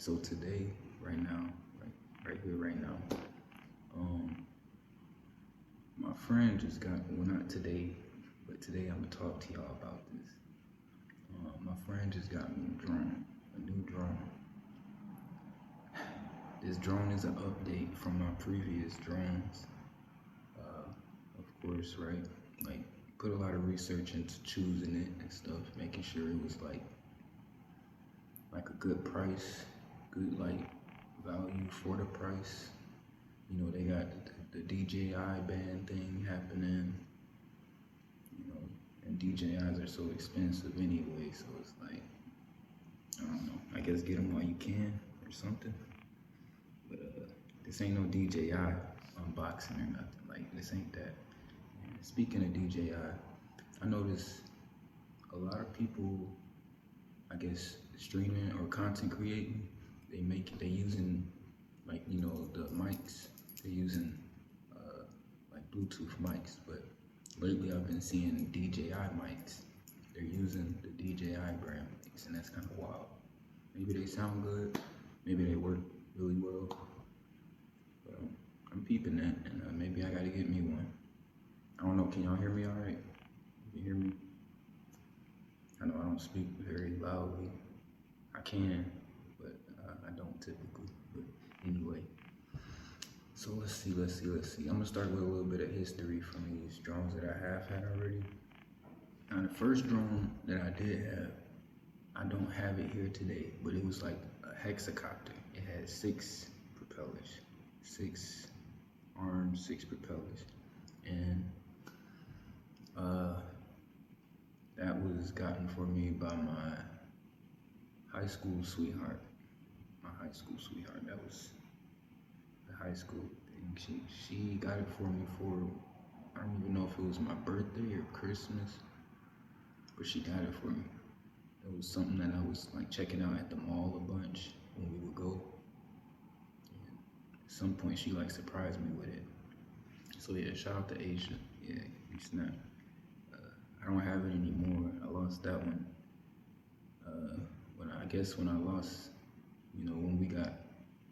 So today, right now, right here, right now, my friend just got, well, not today, but today I'm gonna talk to y'all about this. My friend just got me a new drone. This drone is an update from my previous drones. Of course, right? Like, put a lot of research into choosing it and stuff, making sure it was like a good price, good like value for the price. You know, they got the DJI band thing happening, you know, and DJIs are so expensive anyway, so it's like, I don't know, I guess get them while you can or something. But this ain't no DJI unboxing or nothing, like this ain't that. And speaking of DJI, I noticed a lot of people, I guess, streaming or content creating, they using, like, you know, the mics, they're using like Bluetooth mics, but lately I've been seeing DJI mics. They're using the DJI brand mics, and that's kind of wild. Maybe they sound good, maybe they work really well, but I'm peeping that, and maybe I gotta get me one. I don't know, can y'all hear me all right? You hear me? I know I don't speak very loudly. I can, but I don't typically. But anyway, so let's see. I'm gonna start with a little bit of history from these drones that I have had already. Now, the first drone that I did have, I don't have it here today, but it was like a hexacopter. It had 6 propellers, 6 arms, 6 propellers, and that was gotten for me by my high school sweetheart. That was the high school thing. She got it for me for, I don't even know if it was my birthday or Christmas, but she got it for me. It was something that I was like checking out at the mall a bunch when we would go. And at some point she like surprised me with it. So yeah, shout out to Asia. Yeah, it's not. I don't have it anymore. I lost that one. When I lost, you know, when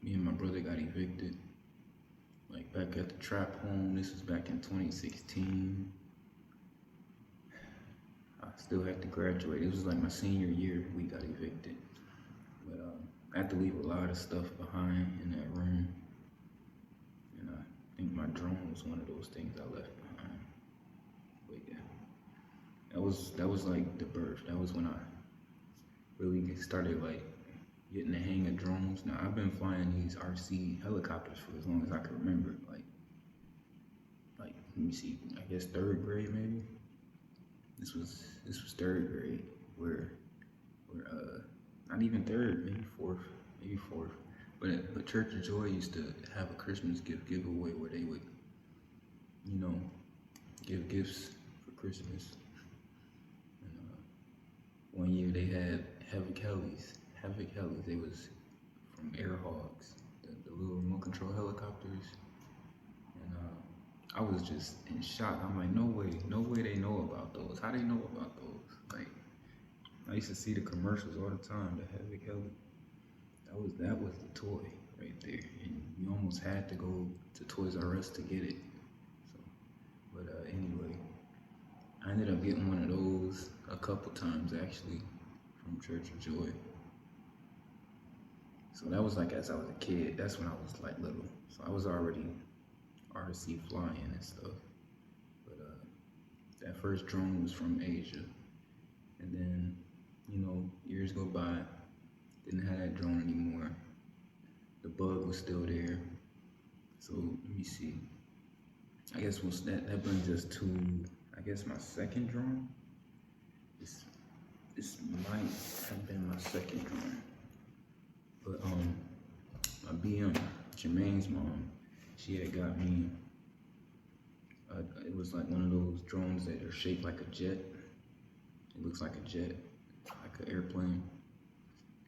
me and my brother got evicted, like back at the trap home. This was back in 2016. I still had to graduate. It was like my senior year we got evicted. But I had to leave a lot of stuff behind in that room. And I think my drone was one of those things I left behind. But yeah, that was like the birth. That was when I really started like getting the hang of drones. Now I've been flying these RC helicopters for as long as I can remember. Like let me see, I guess 3rd grade maybe. This was 3rd grade, where not even 3rd, maybe 4th. But Church of Joy used to have a Christmas giveaway where they would, you know, give gifts for Christmas. And one year they had Havoc Helis. They was from Air Hogs, the little remote control helicopters. And I was just in shock. I'm like, no way they know about those. How they know about those? Like, I used to see the commercials all the time, the Havoc Heli. That was the toy right there. And you almost had to go to Toys R Us to get it. So, but anyway, I ended up getting one of those a couple times actually from Church of Joy. So that was like as I was a kid. That's when I was like little. So I was already RC flying and stuff. But that first drone was from Asia. And then, you know, years go by, didn't have that drone anymore. The bug was still there. So let me see. I guess that brings us to, I guess, my second drone. This might have been my second drone. But my BM, Jermaine's mom, she had got me, it was like one of those drones that are shaped like a jet. It looks like a jet, like an airplane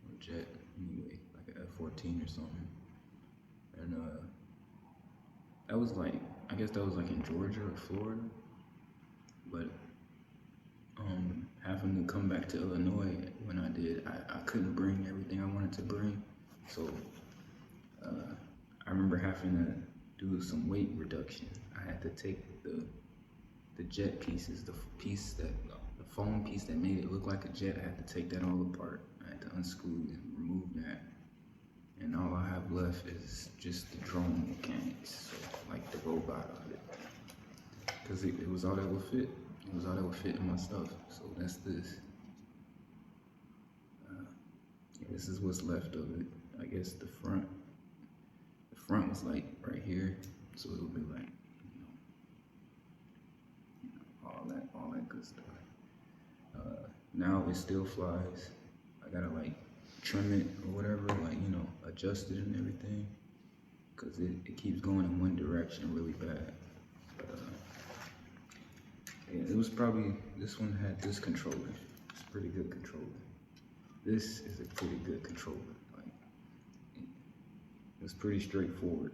or jet, anyway, like an F-14 or something. And that was like, I guess that was like in Georgia or Florida. But having to come back to Illinois when I did, I couldn't bring everything I wanted to bring. So I remember having to do some weight reduction. I had to take the jet pieces, the foam piece that made it look like a jet. I had to take that all apart. I had to unscrew and remove that. And all I have left is just the drone mechanics, so like the robot of it. Because it was all that would fit. It was all that would fit in my stuff. So that's this. Yeah, this is what's left of it. I guess the front was like right here. So it would be like, all that good stuff. Now it still flies. I gotta like trim it or whatever, like, adjust it and everything, because it keeps going in one direction really bad. But yeah, it was probably, this one had this controller. It's a pretty good controller. This is a pretty good controller. Like, it's pretty straightforward,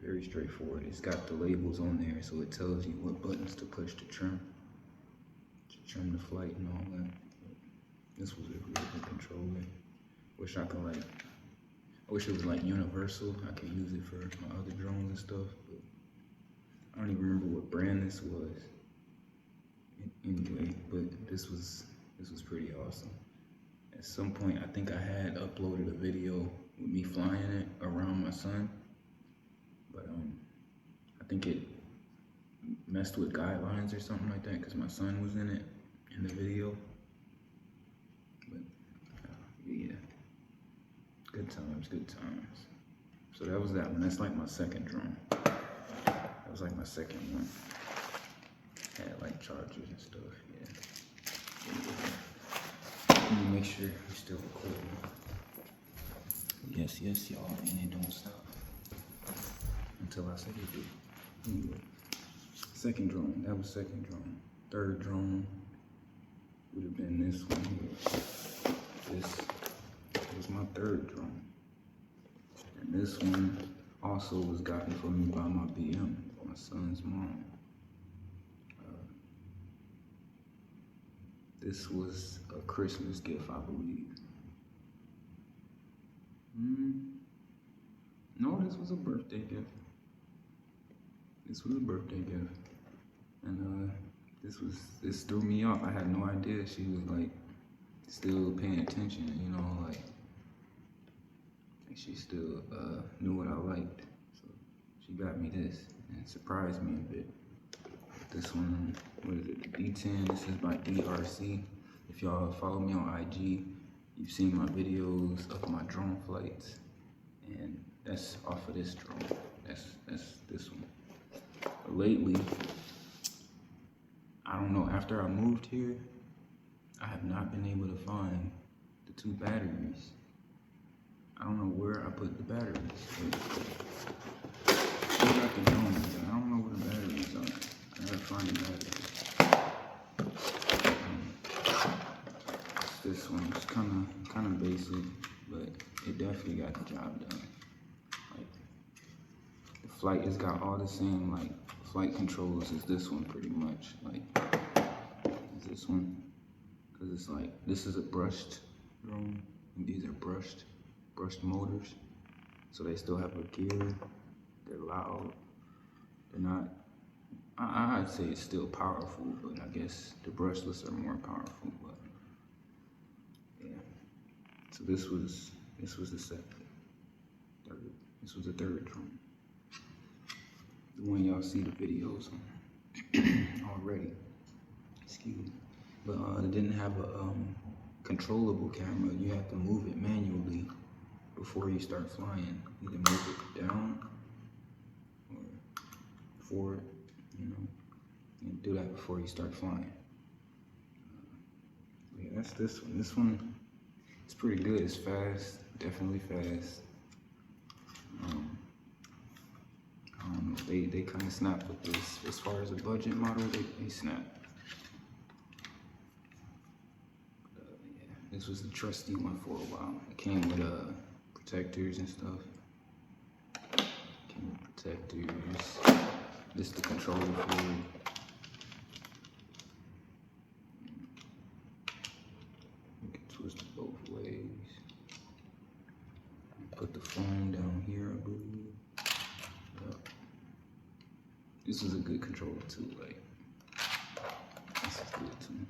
very straightforward. It's got the labels on there, so it tells you what buttons to push to trim the flight and all that. But this was a really good controller. Wish I wish it was like universal. I could use it for my other drones and stuff, but I don't even remember what brand this was. Anyway, but this was pretty awesome. At some point, I think I had uploaded a video with me flying it around my son, but I think it messed with guidelines or something like that because my son was in it in the video. But yeah, good times, good times. So that was that one. That's like my second drone. That was like my second one. Had like chargers and stuff. Yeah. Let me make sure we're still recording. Yes, y'all, and it don't stop until I say it do. Anyway, second drone. That was second drone. Third drone would have been this one here. This was my third drone. And this one also was gotten for me by my BM, my son's mom. This was a Christmas gift, I believe. No, this was a birthday gift. This was a birthday gift. And this threw me off. I had no idea she was like still paying attention, like she still knew what I liked. So she got me this and it surprised me a bit. This one, what is it, the D10, this is by DRC. If y'all follow me on IG, you've seen my videos of my drone flights, and that's off of this drone. That's this one. But lately, I don't know, after I moved here, I have not been able to find the 2 batteries. I don't know where I put the batteries. Still got the drones, but I don't know where the batteries are. I gotta find the batteries. This one's kind of basic, but it definitely got the job done. Like, the flight has got all the same like flight controls as this one, pretty much. Like, is this one, because it's like, this is a brushed drone, and these are brushed motors, so they still have a gear. They're loud. They're not. I'd say it's still powerful, but I guess the brushless are more powerful. But yeah. So this was the third drone. The one y'all see the videos on already. Excuse me. But it didn't have a controllable camera. You have to move it manually before you start flying. Either move it down or forward. You do that before you start flying. Yeah, that's this one. This one, it's pretty good. It's fast, definitely fast. I don't know, they kind of snap with this. As far as a budget model, they snap. Yeah, this was the trusty one for a while. It came with protectors and stuff. Came with protectors. This is the controller for it. You can twist it both ways. put the phone down here, I believe. Yep. This is a good controller too, like, this is good too.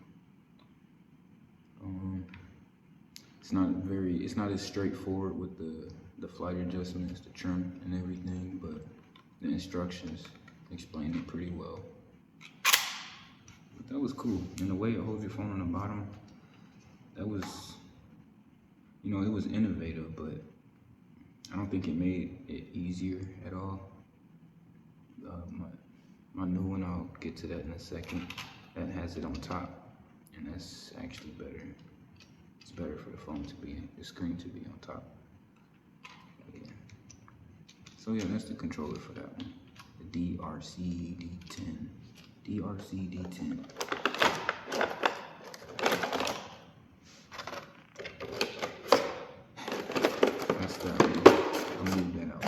It's not as straightforward with the flight adjustments, the trim and everything, but the instructions explain it pretty well. But that was cool. And the way it holds your phone on the bottom, that was, you know, it was innovative, but I don't think it made it easier at all. My new one, I'll get to that in a second, that has it on top, and that's actually better. It's better for the phone to be, the screen to be on top. Yeah. So yeah, that's the controller for that one. The DRC-D10. DRC-D10. That's that one. I'll move that out.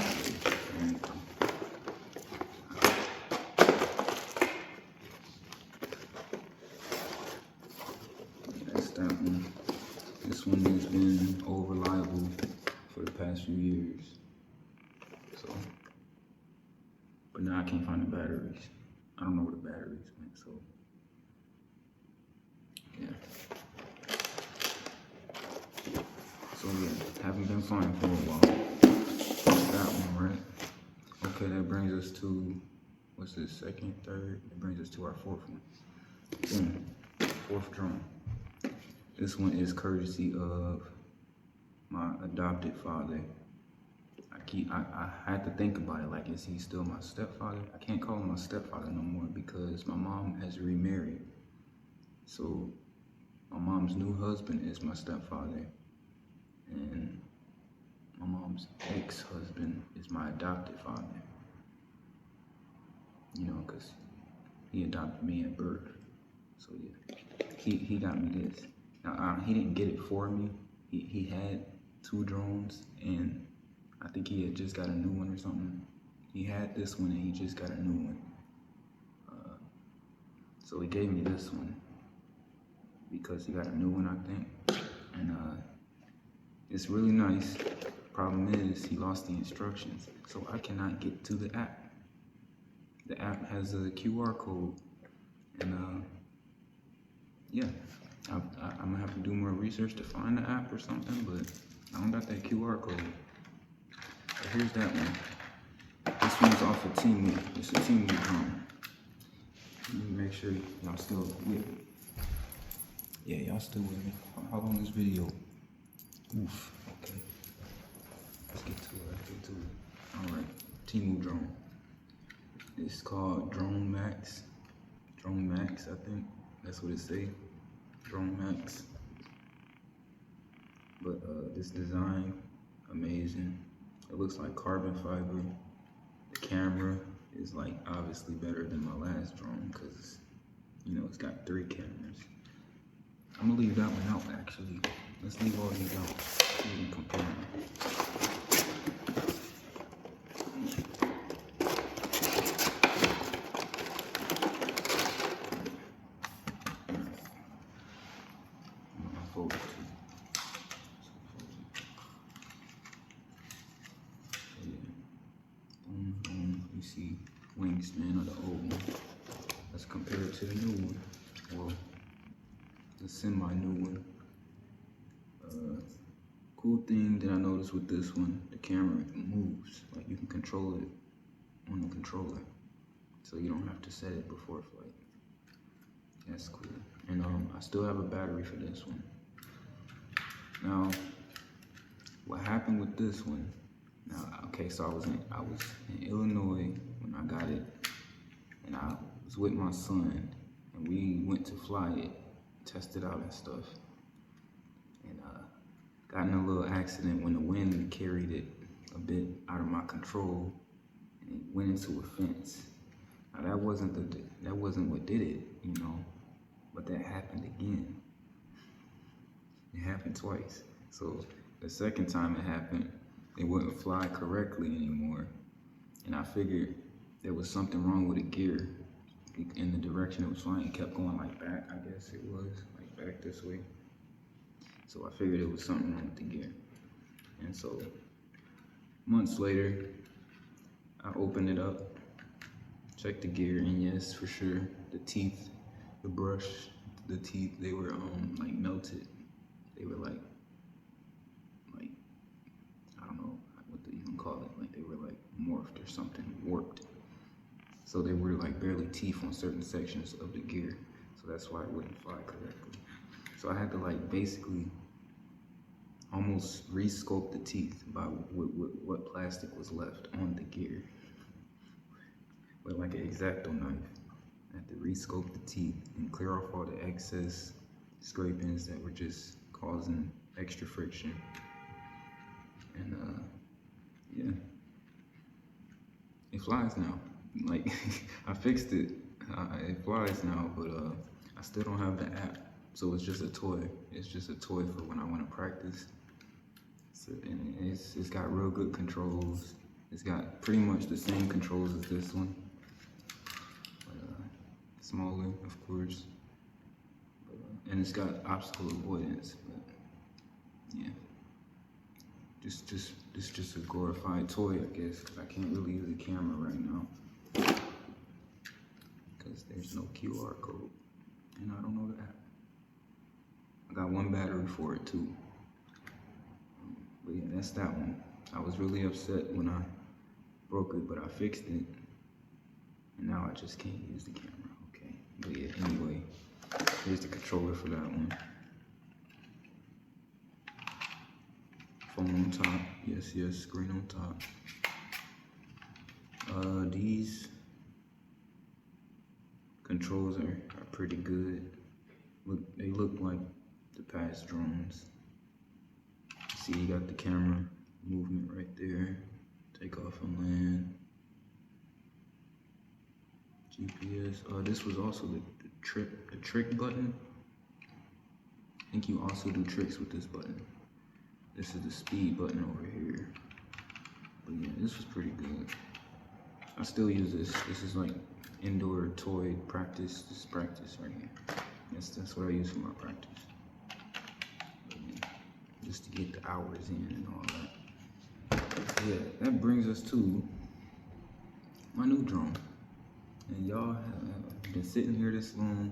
That's that one. This one has been old reliable for the past few years. So, but now I can't find the batteries. I don't know where the batteries went, so yeah. So yeah, haven't been flying for a while. That one, right? Okay, that brings us to, what's this, second, third? It brings us to our fourth one. Boom, fourth drone. This one is courtesy of my adopted father. I had to think about it, like, is he still my stepfather? I can't call him my stepfather no more because my mom has remarried. So my mom's new husband is my stepfather, and my mom's ex-husband is my adopted father. You know, because he adopted me at birth. So yeah, he got me this. Now, he didn't get it for me. He had 2 drones, and I think he had just got a new one or something. He had this one and he just got a new one. So he gave me this one because he got a new one, I think. And it's really nice. Problem is, he lost the instructions, so I cannot get to the app. The app has a QR code, and yeah, I'm gonna have to do more research to find the app or something, but I don't got that QR code. But here's that one. This one's off of Temu. It's a Temu drone. Let me make sure y'all still with me. Yeah, y'all still with me. How long is this video? Oof, okay. Let's get to it, All right, Temu drone. It's called Drone Max. Drone Max, I think. That's what it say. Drone Max. But this design, amazing. It looks like carbon fiber. The camera is like obviously better than my last drone because, you know, it's got 3 cameras. I'm gonna leave that one out actually. Let's leave all these out so we can compare them. You see wingspan of the old one. Let's compare it to the new one. Well, the semi-new one. Cool thing that I noticed with this one, the camera moves. Like, you can control it on the controller, so you don't have to set it before flight. That's cool. And I still have a battery for this one. Now, what happened with this one? Now, okay, so I was in Illinois when I got it, and I was with my son, and we went to fly it, test it out and stuff, and got in a little accident when the wind carried it a bit out of my control, and it went into a fence. Now that wasn't what did it, you know, but that happened again. It happened twice. So the second time it happened, it wouldn't fly correctly anymore. And I figured there was something wrong with the gear in the direction it was flying. It kept going like back, I guess it was, like back this way. So I figured it was something wrong with the gear. And so Months later, I opened it up, checked the gear, and yes, for sure, the teeth, the brush, the teeth, they were like melted. They were like I don't know what to even call it. Like they were like morphed or something, warped. So they were like barely teeth on certain sections of the gear. So that's why it wouldn't fly correctly. So I had to like basically almost re-sculpt the teeth by what plastic was left on the gear. With like an X-Acto knife. I had to re-sculpt the teeth and clear off all the excess scrapings that were just causing extra friction. And yeah, it flies now. Like I fixed it, it flies now, but I still don't have the app. So it's just a toy. It's just a toy for when I want to practice. So, and it's got real good controls. It's got pretty much the same controls as this one, but smaller, of course. But, and it's got obstacle avoidance. But yeah, it's just a glorified toy, I guess, because I can't really use the camera right now because there's no QR code, and I don't know the app. I got one battery for it too. But yeah, that's that one. I was really upset when I broke it, but I fixed it. And now I just can't use the camera, okay? But yeah, anyway, here's the controller for that one. Phone on top, yes, screen on top. These controls are pretty good. They look like the past drones. See, you got the camera movement right there. Take off and land. GPS. This was also the trick button. I think you also do tricks with this button. This is the speed button over here. But yeah, this was pretty good. I still use this. This is like indoor toy practice. This is practice right here. That's what I use for my practice. Just to get the hours in and all that. Yeah, that brings us to my new drone. And y'all have been sitting here this long.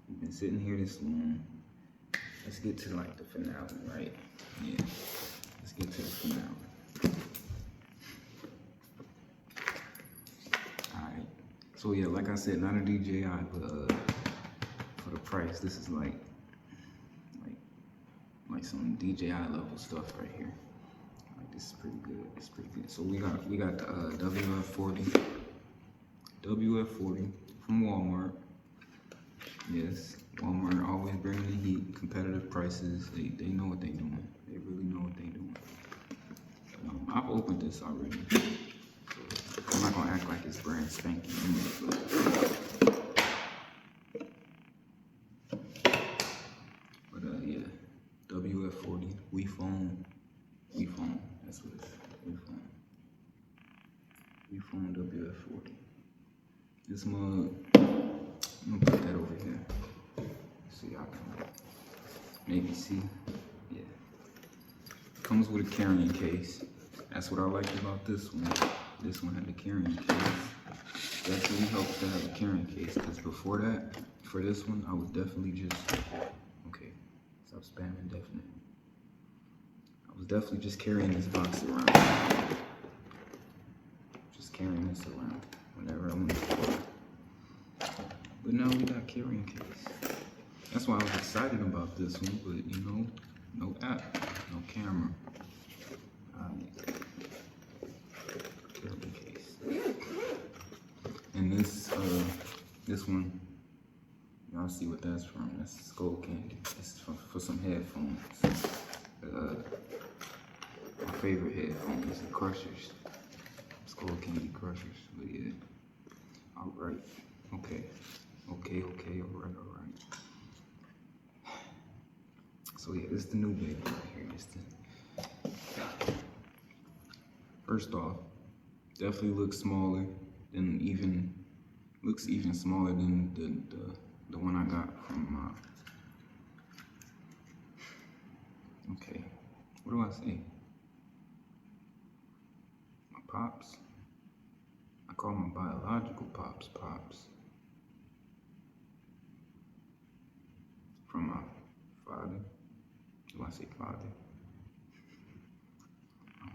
We've been sitting here this long. Let's get to like the finale, right? Yeah, let's get to the finale. Alright, so yeah, like I said, not a DJI, but for the price, this is like some DJI level stuff right here. Like this is pretty good. It's pretty good. So we got the WF40 from Walmart. Yes, Walmart always bringing the heat. Competitive prices. They know what they're doing. They really know what they're doing. I've opened this already. So I'm not gonna act like it's brand spanking new. But yeah. WF40, WeFone, that's what it is, WeFone WF40. This mug, I'm gonna put that over here, so y'all can maybe see, yeah. Comes with a carrying case. That's what I liked about this one. This one had the carrying case. Definitely helps to have a carrying case, because before that, for this one, I was definitely just, okay. Stop spamming definite. I was definitely just carrying this box around. Just carrying this around whenever I went to play. But now we got carrying case. That's why I was excited about this one, but you know, no app, no camera. Carrying case. And this one, y'all see what that's from. That's Skull Candy. It's for some headphones. My favorite headphones is the Crushers. Skull Candy Crushers. But yeah. Alright. Okay, alright. So yeah, this is the new baby right here. First off, definitely looks smaller than looks even smaller than the one I got from, okay, what do I say? My pops. I call my biological pops pops. From my father. Do I say father? I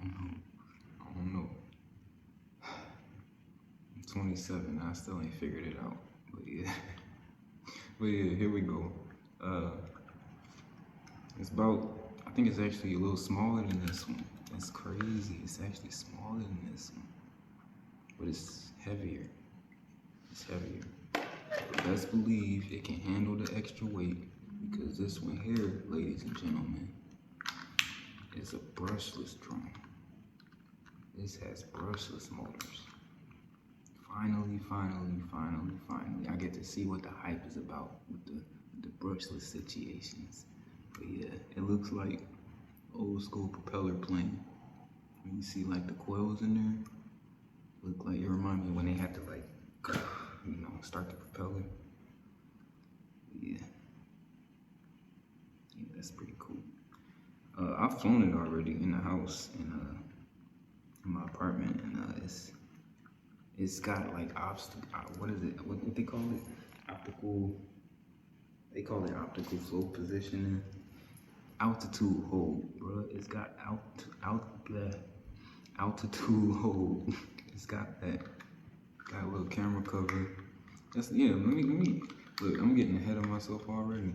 don't know. I'm 27. I still ain't figured it out. But yeah. But yeah, here we go. It's about, I think it's actually a little smaller than this one. That's crazy. It's actually smaller than this one. But it's heavier. It's heavier. But best believe it can handle the extra weight, because this one here, ladies and gentlemen, is a brushless drone. This has brushless motors. Finally, I get to see what the hype is about with the brushless situations. But yeah, it looks like old school propeller plane. You see like the coils in there? Look like, it remind me when they had to like, start the propeller. Yeah, that's pretty cool. I've flown it already in the house in my apartment, and it's got like what is it? What they call it? Optical. They call it optical flow positioning. Altitude hold, bro. It's got altitude hold. It's got that. Got a little camera cover. Let me look. I'm getting ahead of myself already.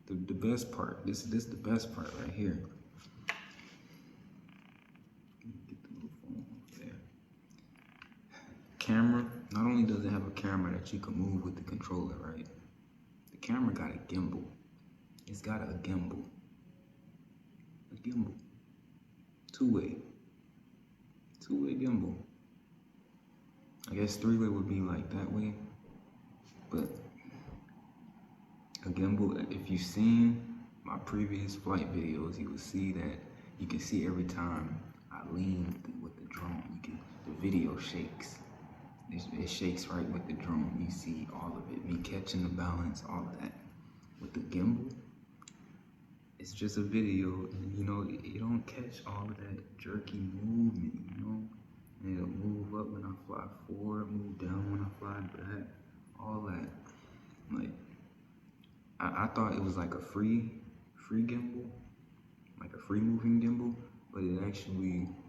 The best part. This the best part right here. Get the little phone off there. Camera. Not only does it have a camera that you can move with the controller, right? The camera got a gimbal. It's got a gimbal. A gimbal. Two-way gimbal. I guess three-way would be like that way. But a gimbal, if you've seen my previous flight videos, you will see that you can see every time I lean with the drone, the video shakes. It shakes right with the drone. You see all of it, me catching the balance, all of that. With the gimbal, it's just a video, and you don't catch all of that jerky movement, and it'll move up when I fly forward, move down when I fly back, all that. Like, I thought it was like a free gimbal, like a free moving gimbal, but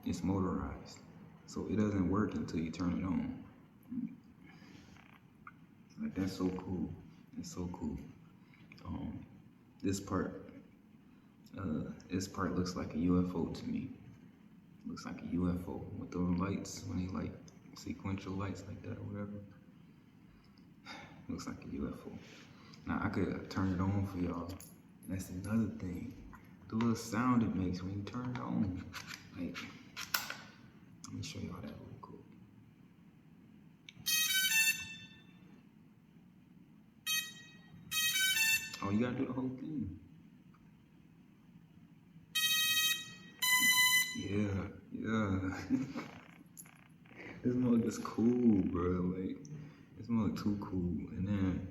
it's motorized, so it doesn't work until you turn it on. Like, that's so cool. It's so cool. This part looks like a UFO to me. Looks like a UFO with those lights, when they like sequential lights like that or whatever. Looks like a UFO. Now I could turn it on for y'all. That's another thing. The little sound it makes when you turn it on. Like, let me show y'all that real quick. Oh, you gotta do the whole thing. Yeah. This mug is cool, bro. Like, this mug too cool. And then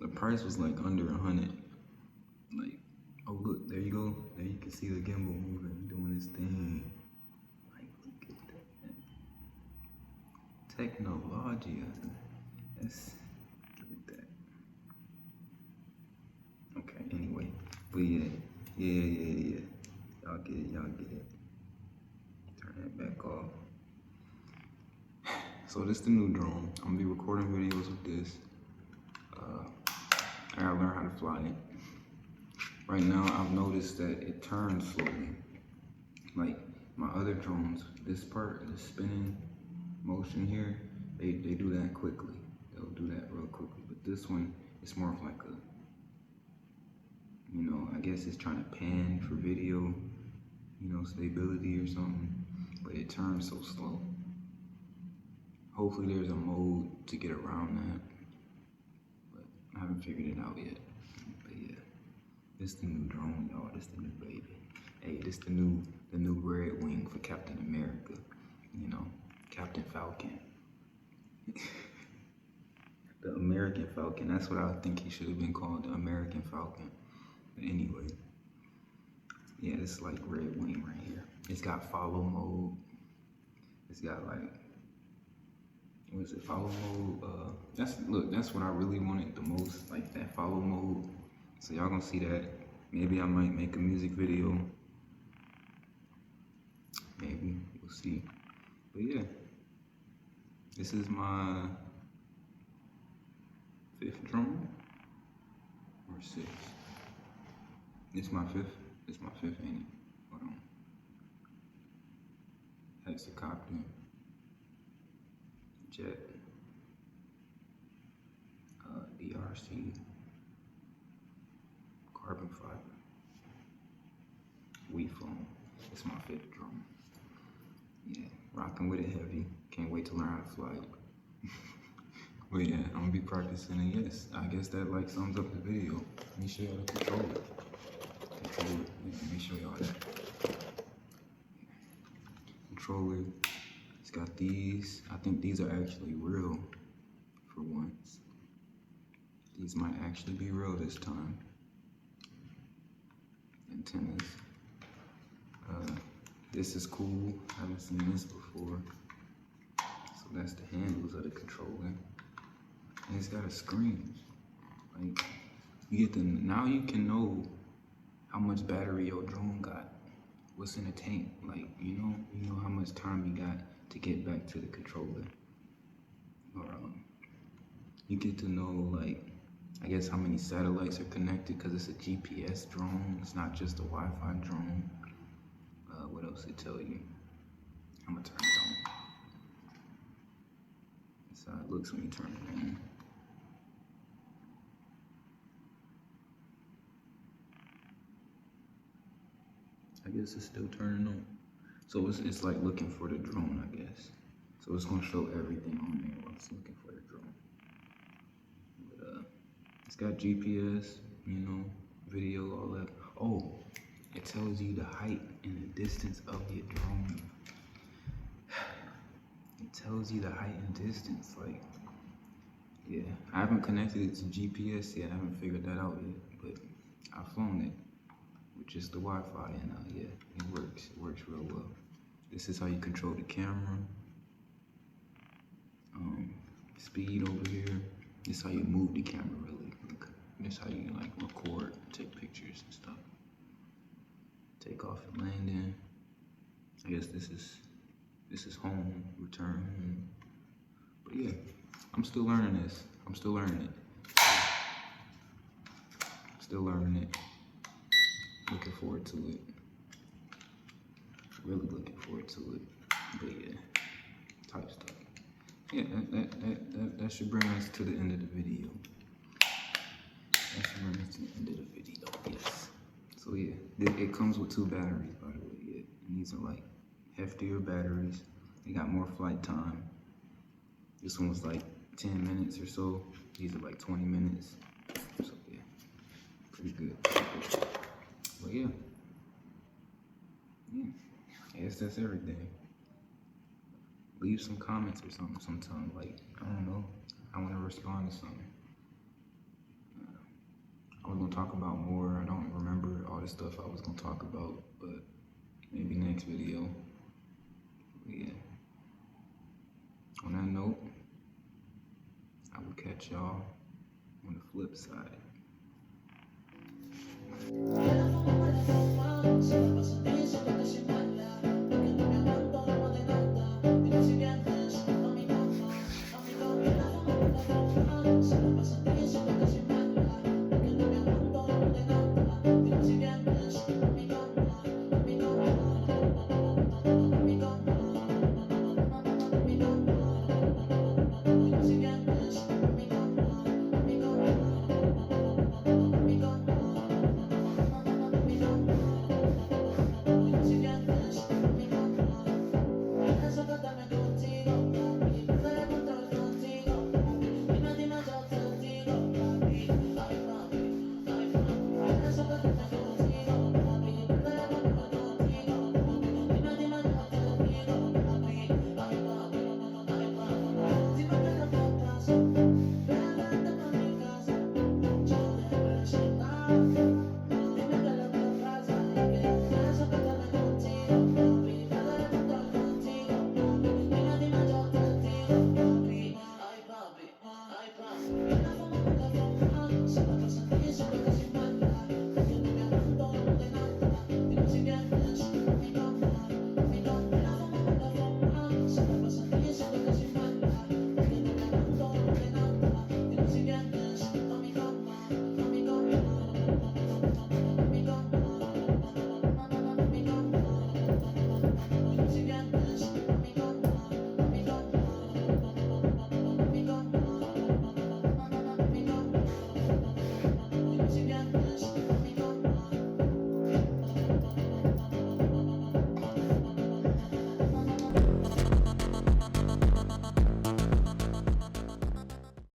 the price was like under $100. Like, oh look, there you go. There you can see the gimbal moving, doing its thing. Like, look at that. Technology. Look at that. Okay, anyway. But yeah. Y'all get it. Turn that back off. So this is the new drone. I'm gonna be recording videos with this. I gotta learn how to fly it. Right now, I've noticed that it turns slowly. Like my other drones, this part, the spinning motion here, they do that quickly. They'll do that real quickly. But this one, it's more of like a, I guess it's trying to pan for video, stability or something. But it turns so slow. Hopefully there's a mode to get around that, but I haven't figured it out yet. But yeah, this the new drone, y'all. This the new baby. Hey, this the new red wing for Captain America. Captain Falcon. The American Falcon. That's what I think he should have been called, the American Falcon. But anyway, yeah, it's like red wing right here. It's got follow mode. It's got like, what is it, follow mode? That's what I really wanted the most, like that follow mode. So y'all gonna see that. Maybe I might make a music video. Maybe, we'll see. But yeah, this is my 5th drone, or 6th. It's my 5th. It's my 5th, ain't it? Hold on. Hexacopter, jet, DRC, carbon fiber, WeFone. It's my 5th drone. Yeah, rocking with it heavy. Can't wait to learn how to fly it. But yeah, I'm gonna be practicing, and yes, I guess that like sums up the video. Let me show y'all the controller. Yeah, let me show y'all that. Controller, it's got these. I think these are actually real for once. These might actually be real this time. Antennas. This is cool. I haven't seen this before. So that's the handles of the controller. And it's got a screen. Like, you get to, now you can know how much battery your drone got. What's in the tank? Like, you know how much time you got to get back to the controller. Or you get to know, like, I guess how many satellites are connected, because it's a GPS drone. It's not just a Wi-Fi drone. What else it tell you? I'm gonna turn it on. That's how it looks when you turn it on. I guess it's still turning on. So it's like looking for the drone, I guess. So it's gonna show everything on there while it's looking for the drone. But it's got GPS, video, all that. Oh, it tells you the height and the distance of your drone. It tells you the height and distance, like, yeah. I haven't connected it to GPS yet, I haven't figured that out yet, but I've flown it with just the Wi-Fi, and yeah, it works real well. This is how you control the camera. Speed over here. This is how you move the camera, really. This is how you like record, take pictures and stuff. Take off and landing. I guess this is home, return home. But yeah, I'm still learning this. I'm still learning it. Still learning it. Looking forward to it. Really looking forward to it. But yeah, type stuff. Yeah, that should bring us to the end of the video. That should bring us to the end of the video, yes. So yeah, it comes with 2 batteries, by the way. Yeah, and these are like heftier batteries. They got more flight time. This one was like 10 minutes or so. These are like 20 minutes. So yeah, pretty good. But yeah, I guess that's everything. Leave some comments or something sometime. Like, I don't know, I want to respond to something. I was gonna talk about more. I don't remember all the stuff I was gonna talk about, but maybe next video. Yeah. On that note, I will catch y'all on the flip side.